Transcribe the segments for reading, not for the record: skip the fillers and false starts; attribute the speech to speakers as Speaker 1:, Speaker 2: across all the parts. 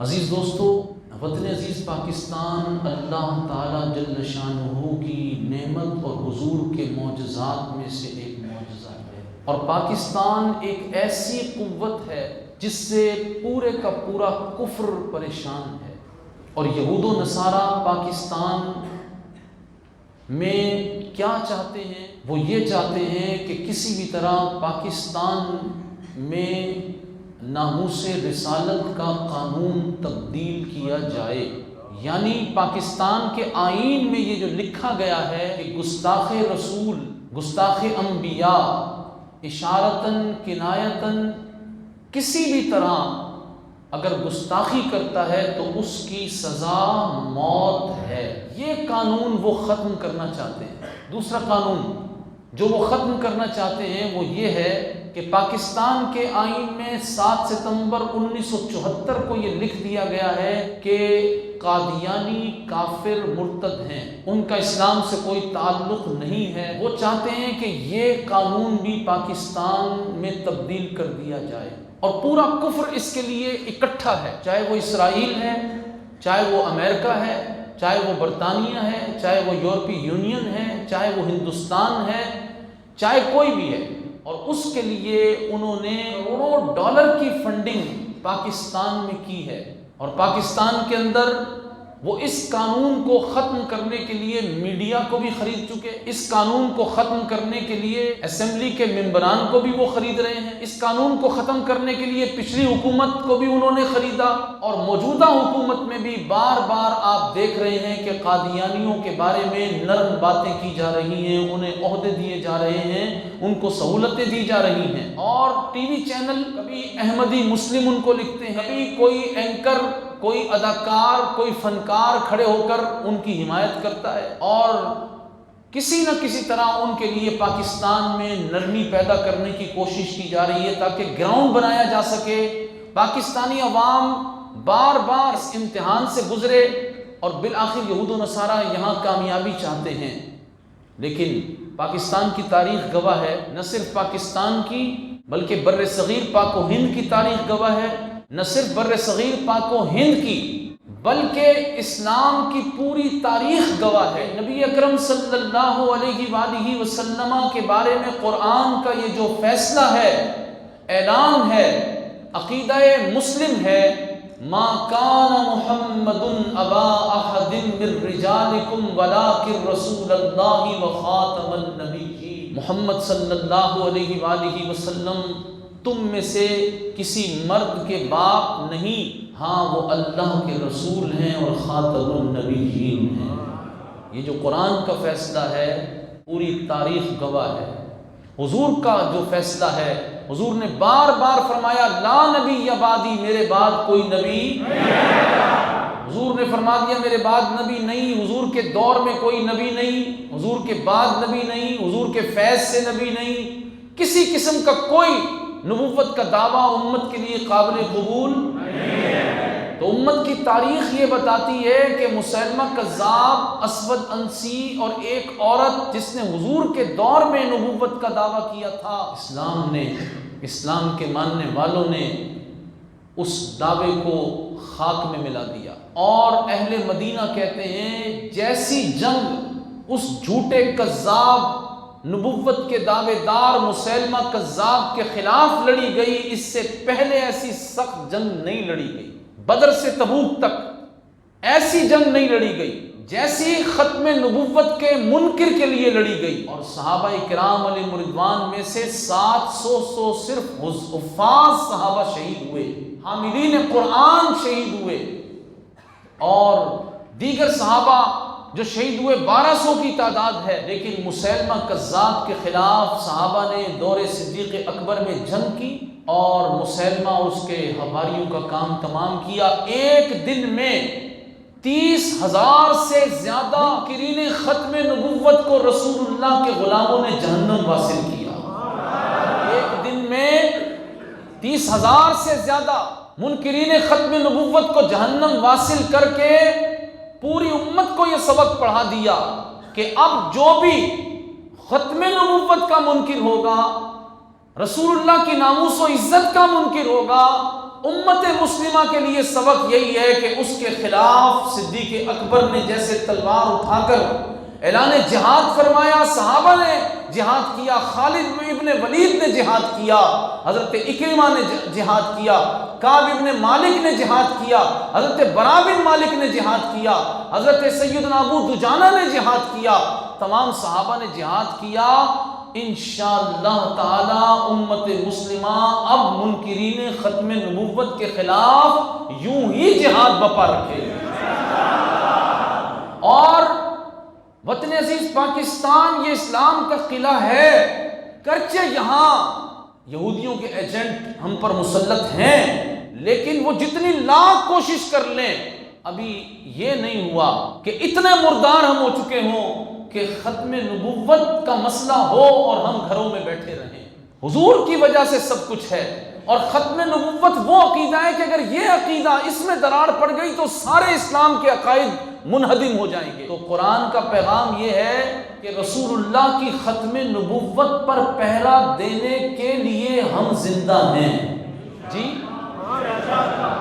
Speaker 1: عزیز دوستو، وطن عزیز پاکستان اللہ تعالیٰ جل شانہ کی نعمت اور حضور کے معجزات میں سے ایک معجزہ ہے، اور پاکستان ایک ایسی قوت ہے جس سے پورے کا پورا کفر پریشان ہے۔ اور یہود و نصارہ پاکستان میں کیا چاہتے ہیں؟ وہ یہ چاہتے ہیں کہ کسی بھی طرح پاکستان میں ناموس رسالت کا قانون تبدیل کیا جائے، یعنی پاکستان کے آئین میں یہ جو لکھا گیا ہے کہ گستاخ رسول، گستاخ انبیاء اشارتاً کنایتاً کسی بھی طرح اگر گستاخی کرتا ہے تو اس کی سزا موت ہے، یہ قانون وہ ختم کرنا چاہتے ہیں۔ دوسرا قانون جو وہ ختم کرنا چاہتے ہیں وہ یہ ہے کہ پاکستان کے آئین میں 7 ستمبر 1974 کو یہ لکھ دیا گیا ہے کہ قادیانی کافر مرتد ہیں، ان کا اسلام سے کوئی تعلق نہیں ہے۔ وہ چاہتے ہیں کہ یہ قانون بھی پاکستان میں تبدیل کر دیا جائے، اور پورا کفر اس کے لیے اکٹھا ہے، چاہے وہ اسرائیل ہے، چاہے وہ امریکہ ہے، چاہے وہ برطانیہ ہے، چاہے وہ یورپی یونین ہے، چاہے وہ ہندوستان ہے، چاہے کوئی بھی ہے۔ اور اس کے لیے انہوں نے کروڑوں ڈالر کی فنڈنگ پاکستان میں کی ہے، اور پاکستان کے اندر وہ اس قانون کو ختم کرنے کے لیے میڈیا کو بھی خرید چکے، اس قانون کو ختم کرنے کے لیے اسمبلی کے ممبران کو بھی وہ خرید رہے ہیں، اس قانون کو ختم کرنے کے لیے پچھلی حکومت کو بھی انہوں نے خریدا، اور موجودہ حکومت میں بھی بار بار آپ دیکھ رہے ہیں کہ قادیانیوں کے بارے میں نرم باتیں کی جا رہی ہیں، انہیں عہدے دیے جا رہے ہیں، ان کو سہولتیں دی جا رہی ہیں، اور ٹی وی چینل کبھی احمدی مسلم ان کو لکھتے ہیں، کبھی کوئی اینکر، کوئی اداکار، کوئی فنکار کھڑے ہو کر ان کی حمایت کرتا ہے، اور کسی نہ کسی طرح ان کے لیے پاکستان میں نرمی پیدا کرنے کی کوشش کی جا رہی ہے تاکہ گراؤنڈ بنایا جا سکے، پاکستانی عوام بار بار اس امتحان سے گزرے، اور بالآخر یہود و نصارہ یہاں کامیابی چاہتے ہیں۔ لیکن پاکستان کی تاریخ گواہ ہے، نہ صرف پاکستان کی بلکہ بر صغیر پاک و ہند کی تاریخ گواہ ہے، نہ صرف بر صغیر پاک و ہند کی بلکہ اسلام کی پوری تاریخ گواہ ہے۔ نبی اکرم صلی اللہ علیہ وآلہ وسلم کے بارے میں قرآن کا یہ جو فیصلہ ہے، اعلان ہے، عقیدہ مسلم ہے، ما کان محمد ابا احد من رجالکم ولکن رسول اللہ وخاتم النبیین۔ محمد صلی اللہ علیہ وآلہ وسلم تم میں سے کسی مرد کے باپ نہیں، ہاں وہ اللہ کے رسول ہیں اور خاتم النبیین ہیں۔ یہ جو قرآن کا فیصلہ ہے پوری تاریخ گواہ ہے۔ حضور کا جو فیصلہ ہے، حضور نے بار بار فرمایا لا نبی بعدی، میرے بعد کوئی نبی نہیں۔ حضور نے فرما دیا میرے بعد نبی نہیں، حضور کے دور میں کوئی نبی نہیں، حضور کے بعد نبی نہیں، حضور کے فیض سے نبی نہیں، کسی قسم کا کوئی نبوت کا دعویٰ امت کے لیے قابل قبول نہیں ہے۔ تو امت کی تاریخ یہ بتاتی ہے کہ مسیلمہ کذاب، اسود انسی اور ایک عورت جس نے حضور کے دور میں نبوت کا دعویٰ کیا تھا، اسلام کے ماننے والوں نے اس دعوے کو خاک میں ملا دیا، اور اہل مدینہ کہتے ہیں جیسی جنگ اس جھوٹے کذاب نبوت کے دعوے دار مسیلمہ کذاب کے خلاف لڑی گئی، اس سے پہلے ایسی سخت جنگ نہیں لڑی گئی، بدر سے تبوک تک ایسی جنگ نہیں لڑی گئی جیسی ختم نبوت کے منکر کے لیے لڑی گئی۔ اور صحابہ کرام علیہم رضوان میں سے 700 صرف حفاظ صحابہ شہید ہوئے، حاملین قرآن شہید ہوئے، اور دیگر صحابہ جو شہید ہوئے 1200 کی تعداد ہے۔ لیکن مسیلمہ کذاب کے خلاف صحابہ نے دور صدیق اکبر میں جنگ کی، اور مسیلمہ اور اس کے حواریوں کا کام تمام کیا۔ ایک دن میں 30,000 سے زیادہ منکرین ختم نبوت کو رسول اللہ کے غلاموں نے جہنم واصل کیا۔ ایک دن میں 30,000 سے زیادہ منکرین ختم نبوت کو جہنم واصل کر کے پوری امت کو یہ سبق پڑھا دیا کہ اب جو بھی ختم نبوت کا منکر ہوگا، رسول اللہ کی ناموس و عزت کا منکر ہوگا، امت مسلمہ کے لیے سبق یہی ہے کہ اس کے خلاف صدیق اکبر نے جیسے تلوار اٹھا کر اعلان جہاد فرمایا، صحابہ نے جہاد کیا، خالد ابن ولید نے جہاد کیا، حضرت اکرمہ نے جہاد کیا، کعب ابن مالک نے جہاد کیا، حضرت برا بن مالک نے جہاد کیا، حضرت سیدنا ابو دجانہ نے جہاد کیا، تمام صحابہ نے جہاد کیا۔ انشاءاللہ تعالی امت مسلمہ اب منکرین ختم نبوت کے خلاف یوں ہی جہاد بپا رکھے۔ اور وطن عزیز پاکستان یہ اسلام کا قلعہ ہے، گرچہ یہاں یہودیوں کے ایجنٹ ہم پر مسلط ہیں، لیکن وہ جتنی لاکھ کوشش کر لیں ابھی یہ نہیں ہوا کہ اتنے مردار ہم ہو چکے ہوں کہ ختم نبوت کا مسئلہ ہو اور ہم گھروں میں بیٹھے رہیں۔ حضور کی وجہ سے سب کچھ ہے، اور ختم نبوت وہ عقیدہ ہے کہ اگر یہ عقیدہ اس میں دراڑ پڑ گئی تو سارے اسلام کے عقائد منہدم ہو جائیں گے۔ تو قرآن کا پیغام یہ ہے کہ رسول اللہ کی ختم نبوت پر پہرا دینے کے لیے ہم زندہ ہیں۔ جی،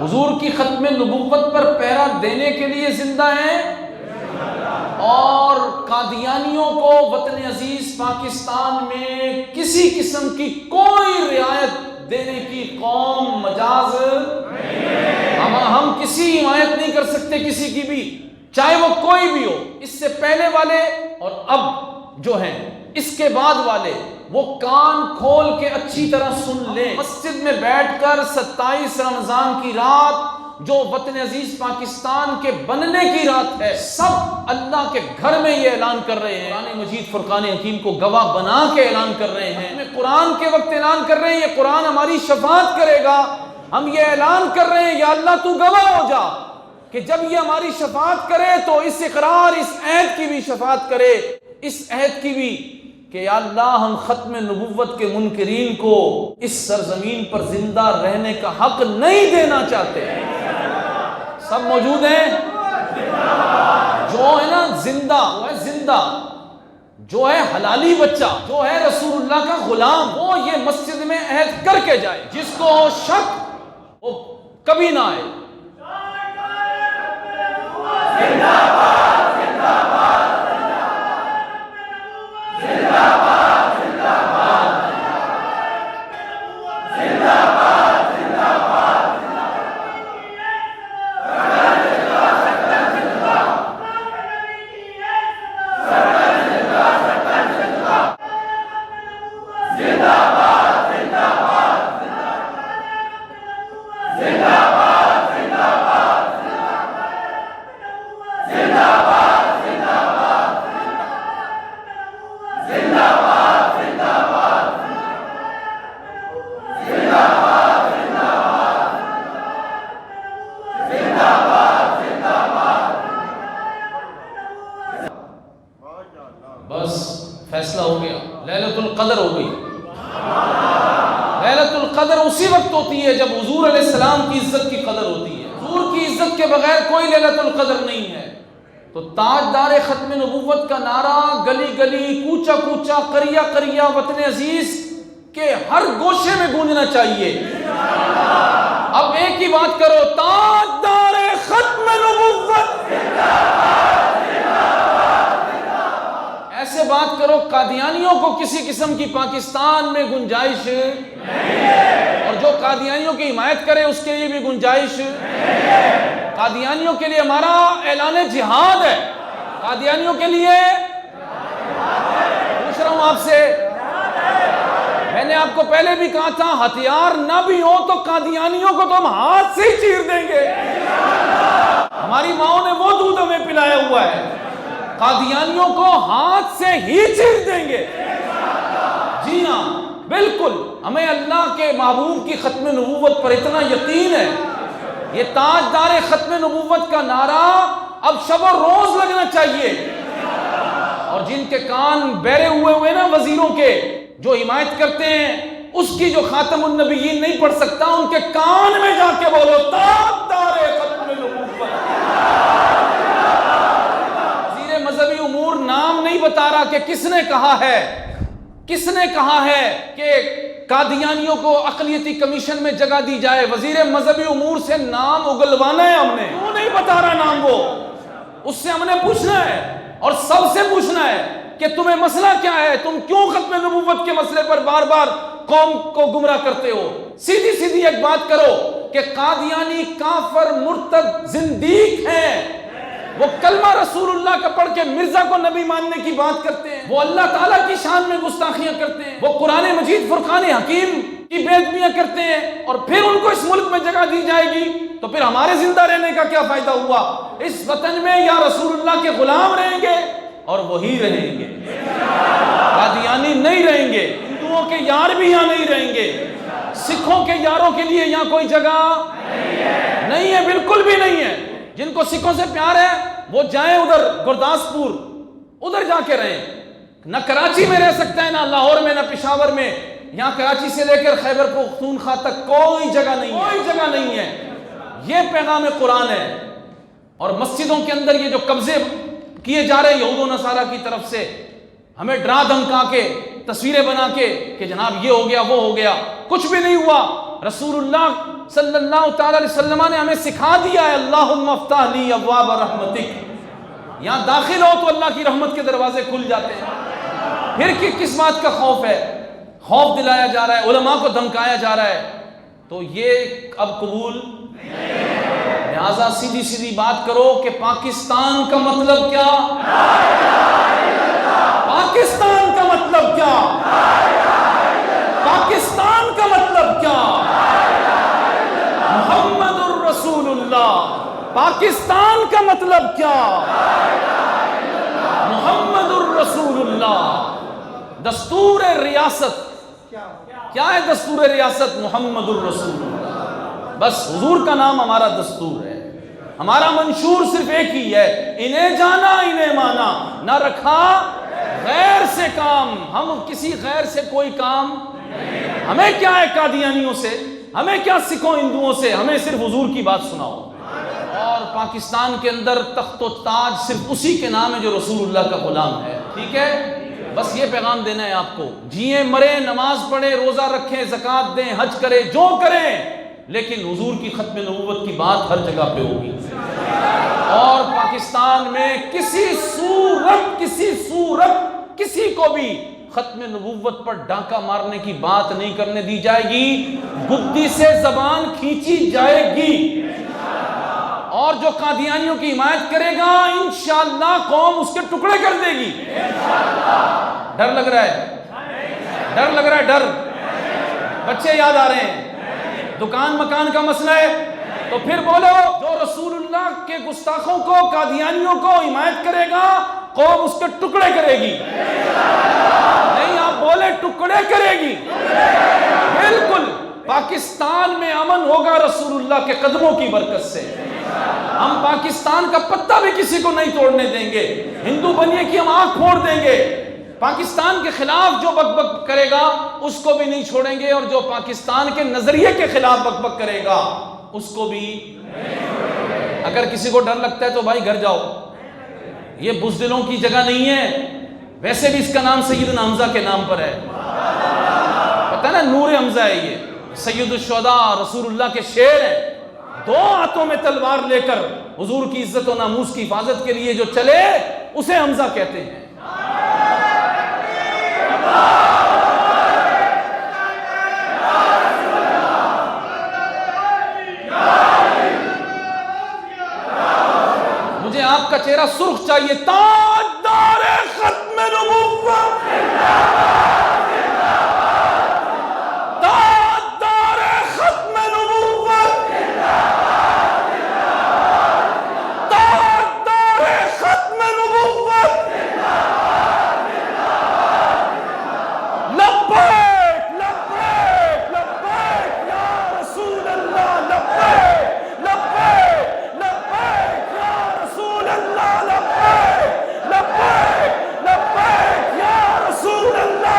Speaker 1: حضور کی ختم نبوت پر پہرا دینے کے لیے زندہ ہیں، اور قادیانیوں کو وطن عزیز پاکستان میں کسی قسم کی کوئی رعایت دینے کی قوم مجاز ہم کسی حمایت نہیں کر سکتے کسی کی بھی، چاہے وہ کوئی بھی ہو۔ اس سے پہلے والے اور اب جو ہیں اس کے بعد والے وہ کان کھول کے اچھی طرح سن لیں۔ مسجد میں بیٹھ کر 27 رمضان کی رات جو وطن عزیز پاکستان کے بننے کی رات ہے، سب اللہ کے گھر میں یہ اعلان کر رہے ہیں، قرآن مجید فرقان حکیم کو گواہ بنا کے اعلان کر رہے ہیں، ہمیں قرآن کے وقت اعلان کر رہے ہیں یہ قرآن ہماری شفاعت کرے گا۔ ہم یہ اعلان کر رہے ہیں یا اللہ تو گواہ ہو جا کہ جب یہ ہماری شفاعت کرے تو اس اقرار، اس عہد کی بھی شفاعت کرے، اس عہد کی بھی کہ یا اللہ ہم ختم نبوت کے منکرین کو اس سرزمین پر زندہ رہنے کا حق نہیں دینا چاہتے۔ سب موجود ہیں؟ جو ہے نا زندہ، وہ ہے زندہ، جو ہے حلالی بچہ، جو ہے رسول اللہ کا غلام، وہ یہ مسجد میں عہد کر کے جائے، جس کو شک وہ کبھی نہ آئے۔ بس فیصلہ ہو گیا، لیلۃ القدر ہو گئی۔ لیلۃ القدر اسی وقت ہوتی ہے جب حضور علیہ السلام کی عزت کی قدر ہوتی ہے، حضور کی عزت کے بغیر کوئی لیلۃ القدر نہیں ہے۔ تو تاجدار ختم نبوت کا نعرہ گلی گلی، کوچا کوچا، قریہ قریہ وطن عزیز کے ہر گوشے میں گونجنا چاہیے۔ اب ایک ہی بات کرو، تاجدار ختم نبوت، ایسے بات کرو قادیانیوں کو کسی قسم کی پاکستان میں گنجائش نہیں، اور جو قادیانیوں کی حمایت کرے اس کے لیے بھی گنجائش نہیں۔ قادیانیوں کے لیے ہمارا اعلان جہاد ہے، قادیانیوں کے لیے پوچھ رہا ہوں آپ سے، میں نے آپ کو پہلے بھی کہا تھا ہتھیار نہ بھی ہو تو قادیانیوں کو تو ہم ہاتھ سے ہی چیر دیں گے۔ ہماری ماؤں نے وہ دودھ ہمیں پلایا ہوا ہے، قادیانیوں کو ہاتھ سے ہی چیر دیں گے۔ جی ہاں بالکل، ہمیں اللہ کے محبوب کی ختم نبوت پر اتنا یقین ہے۔ یہ تاجدار ختم نبوت کا نعرہ اب شب و روز لگنا چاہیے، اور جن کے کان بہرے ہوئے نا وزیروں کے جو حمایت کرتے ہیں اس کی جو خاتم النبیین نہیں پڑھ سکتا، ان کے کان میں جا کے بولو تاجدار ختم نبوت۔ وزیر مذہبی امور نام نہیں بتا رہا کہ کس نے کہا ہے کہ قادیانیوں کو اقلیتی کمیشن میں جگہ دی جائے، وزیر مذہبی امور سے نام اگلوانا ہے ہم نے، کیوں نہیں بتا رہا نام وہ؟ اس سے ہم نے پوچھنا ہے اور سب سے پوچھنا ہے کہ تمہیں مسئلہ کیا ہے، تم کیوں ختم نبوت کے مسئلے پر بار بار قوم کو گمراہ کرتے ہو؟ سیدھی سیدھی ایک بات کرو کہ قادیانی کافر مرتد زندیق ہیں، وہ کلمہ رسول اللہ کا پڑھ کے مرزا کو نبی ماننے کی بات کرتے ہیں، وہ اللہ تعالیٰ کی شان میں گستاخیاں کرتے ہیں، وہ قرآن مجید فرقان حکیم کی بے ادبیاں کرتے ہیں، اور پھر ان کو اس ملک میں جگہ دی جائے گی تو پھر ہمارے زندہ رہنے کا کیا فائدہ ہوا؟ اس وطن میں یا رسول اللہ کے غلام رہیں گے اور وہی رہیں گے، قادیانی نہیں رہیں گے، ہندوؤں کے یار بھی یہاں نہیں رہیں گے، سکھوں کے یاروں کے لیے یہاں کوئی جگہ نہیں ہے، بالکل بھی نہیں ہے۔ جن کو سکھوں سے پیار ہے وہ جائیں ادھر گرداسپور، ادھر جا کے رہیں، نہ کراچی میں رہ سکتا ہے، نہ لاہور میں، نہ پشاور میں، یہاں کراچی سے لے کر خیبر پختونخوا تک کوئی جگہ نہیں ہے، کوئی جگہ نہیں ہے۔ یہ پیغام قرآن ہے۔ اور مسجدوں کے اندر یہ جو قبضے کیے جا رہے یہود و نصارہ کی طرف سے، ہمیں ڈرا دھمکا کے تصویریں بنا کے کہ جناب یہ ہو گیا وہ ہو گیا، کچھ بھی نہیں ہوا۔ رسول اللہ صلی اللہ تعالی علیہ وسلم نے ہمیں سکھا دیا ہے، اللہم افتح لی ابواب رحمتک، یہاں داخل ہو تو اللہ کی رحمت کے دروازے کھل جاتے ہیں۔ پھر کس بات کا خوف ہے؟ خوف دلایا جا رہا ہے، علماء کو دھمکایا جا رہا ہے، تو یہ اب قبول لہذا سیدھی سیدھی بات کرو کہ پاکستان کا مطلب کیا؟ پاکستان کا مطلب کیا؟ پاکستان کا مطلب کیا؟ محمد الرسول اللہ۔ پاکستان کا مطلب کیا؟ محمد الرسول اللہ۔ دستور ریاست کیا ہے؟ دستور ریاست محمد الرسول اللہ۔ بس حضور کا نام ہمارا دستور ہے، ہمارا منشور صرف ایک ہی ہے، انہیں جانا انہیں مانا، نہ رکھا غیر سے کام۔ ہم کسی غیر سے کوئی کام، ہمیں کیا ہے قادیانیوں سے، ہمیں کیا سکھوں ہندوؤں سے، ہمیں صرف حضور کی بات سناؤ۔ اور پاکستان کے اندر تخت و تاج صرف اسی کے نام ہے جو رسول اللہ کا غلام ہے، ٹھیک ہے؟ بس یہ پیغام دینا ہے آپ کو، جیئیں مریں، نماز پڑھیں، روزہ رکھیں، زکوٰۃ دیں، حج کریں، جو کریں، لیکن حضور کی ختم نبوت کی بات ہر جگہ پہ ہوگی۔ اور پاکستان میں کسی صورت کسی کو بھی ختم نبوت پر ڈاکہ مارنے کی بات نہیں کرنے دی جائے گی، گدی سے زبان کھینچی جائے گی۔ اور جو قادیانیوں کی حمایت کرے گا انشاءاللہ قوم اس کے ٹکڑے کر دے گی۔ ڈر لگ رہا ہے، ڈر لگ رہا ہے، ڈر، بچے یاد آ رہے ہیں، دکان مکان کا مسئلہ ہے تو پھر بولو، جو رسول اللہ کے گستاخوں کو، قادیانیوں کو حمایت کرے گا قوم اس کے ٹکڑے کرے گی۔ نہیں، آپ بولے ٹکڑے کرے گی، بالکل۔ پاکستان میں امن ہوگا رسول اللہ کے قدموں کی برکت سے۔ ہم پاکستان کا پتہ بھی کسی کو نہیں توڑنے دیں گے، ہندو بنیے کی ہم آنکھ پھوڑ دیں گے۔ پاکستان کے خلاف جو بک بک کرے گا اس کو بھی نہیں چھوڑیں گے، اور جو پاکستان کے نظریے کے خلاف بک بک کرے گا اس کو بھی اگر کسی کو ڈر لگتا ہے تو بھائی گھر جاؤ، یہ بزدلوں کی جگہ نہیں ہے۔ ویسے بھی اس کا نام سیدنا حمزہ کے نام پر ہے، پتہ ہے نا، نور حمزہ ہے، یہ سید الشہداء رسول اللہ کے شیر ہیں۔ دو ہاتھوں میں تلوار لے کر حضور کی عزت و ناموس کی حفاظت کے لیے جو چلے اسے حمزہ کہتے ہیں۔ مجھے آپ کا چہرہ سرخ چاہیے، تاجدار ختم نبوت، تاجدار ختم نبوت، تاجدار ختم نبوت، لبیک لبیک لبیک یا رسول اللہ، لبیک لبیک لبیک یا رسول اللہ، لبیک لبیک لبیک یا رسول اللہ۔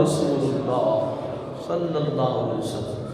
Speaker 1: رسول اللہ صلی اللہ علیہ وسلم.